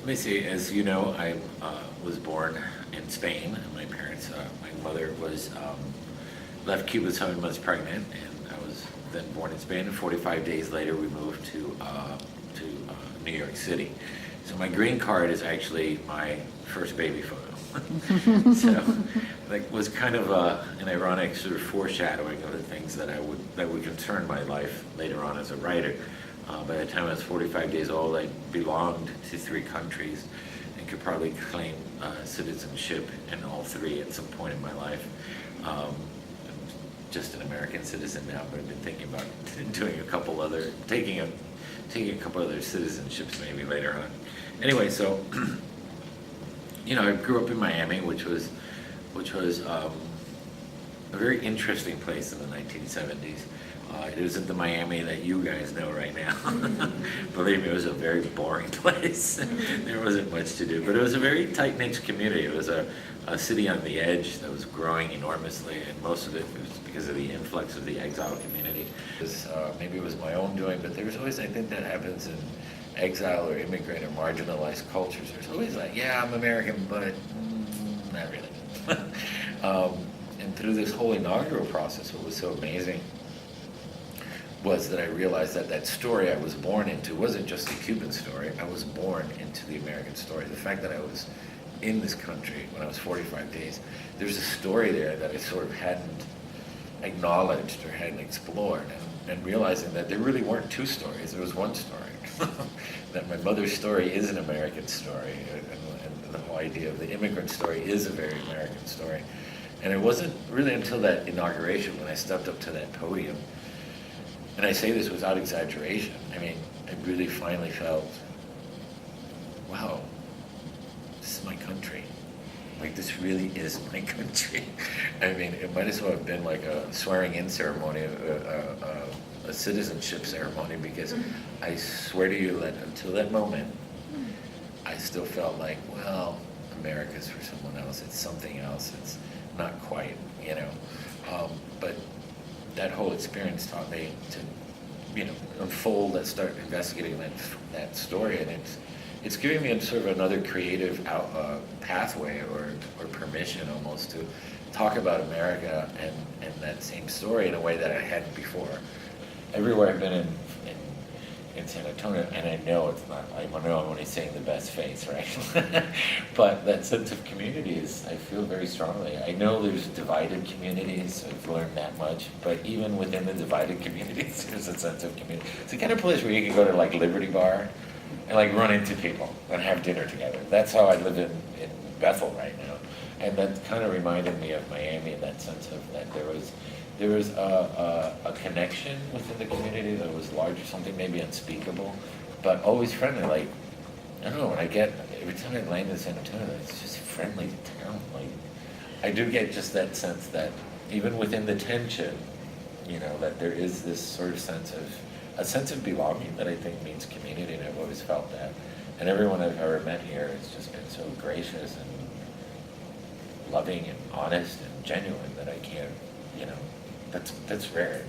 Let me see, as you know, I was born in Spain, and my parents, my mother left Cuba 7 months pregnant, and I was then born in Spain, and 45 days later we moved to New York City. So my green card is actually my first baby photo. So that was kind of an ironic sort of foreshadowing of the things that would concern my life later on as a writer. By the time I was 45 days old, I belonged to 3 countries and could probably claim citizenship in all 3 at some point in my life. I'm just an American citizen now, but I've been thinking about doing taking a couple other citizenships maybe later on. Anyway, so I grew up in Miami, which was a very interesting place in the 1970s. It isn't the Miami that you guys know right now. Believe me, it was a very boring place. There wasn't much to do, but it was a very tight-knit community. It was a city on the edge that was growing enormously, and most of it was because of the influx of the exile community. Maybe it was my own doing, but there was always, I think that happens in exile or immigrant or marginalized cultures. There's always like, yeah, I'm American, but not really. And through this whole inaugural process, what was so amazing was that I realized that that story I was born into wasn't just a Cuban story. I was born into the American story. The fact that I was in this country when I was 45 days, there's a story there that I sort of hadn't acknowledged or hadn't explored, and realizing that there really weren't 2 stories, there was 1 story. That my mother's story is an American story, and the whole idea of the immigrant story is a very American story. And it wasn't really until that inauguration when I stepped up to that podium, and I say this without exaggeration, I mean, I really finally felt, wow, this is my country. Like, this really is my country. I mean, it might as well have been like a swearing-in ceremony, a citizenship ceremony, because I swear to you that until that moment, I still felt like, well, America's for someone else. It's something else. It's not quite, But that whole experience taught me to, unfold and start investigating that story, and it's giving me sort of another creative pathway or permission almost to talk about America and that same story in a way that I hadn't before. Everywhere I've been in San Antonio, and I know it's not, I know I'm only saying the best face, right? But that sense of community I feel very strongly. I know there's divided communities, I've learned that much, but even within the divided communities, there's a sense of community. It's the kind of place where you can go to like Liberty Bar and like run into people and have dinner together. That's how I live in Bethel right now. And that kind of reminded me of Miami in that sense of that there was a connection within the community that was larger, something maybe unspeakable, but always friendly. Like, I don't know, every time I land in San Antonio, it's just a friendly town. Like, I do get just that sense that even within the tension, that there is this sort of sense of belonging that I think means community, and I've always felt that. And everyone I've ever met here has just been so gracious and loving and honest and genuine that I can't, that's rare.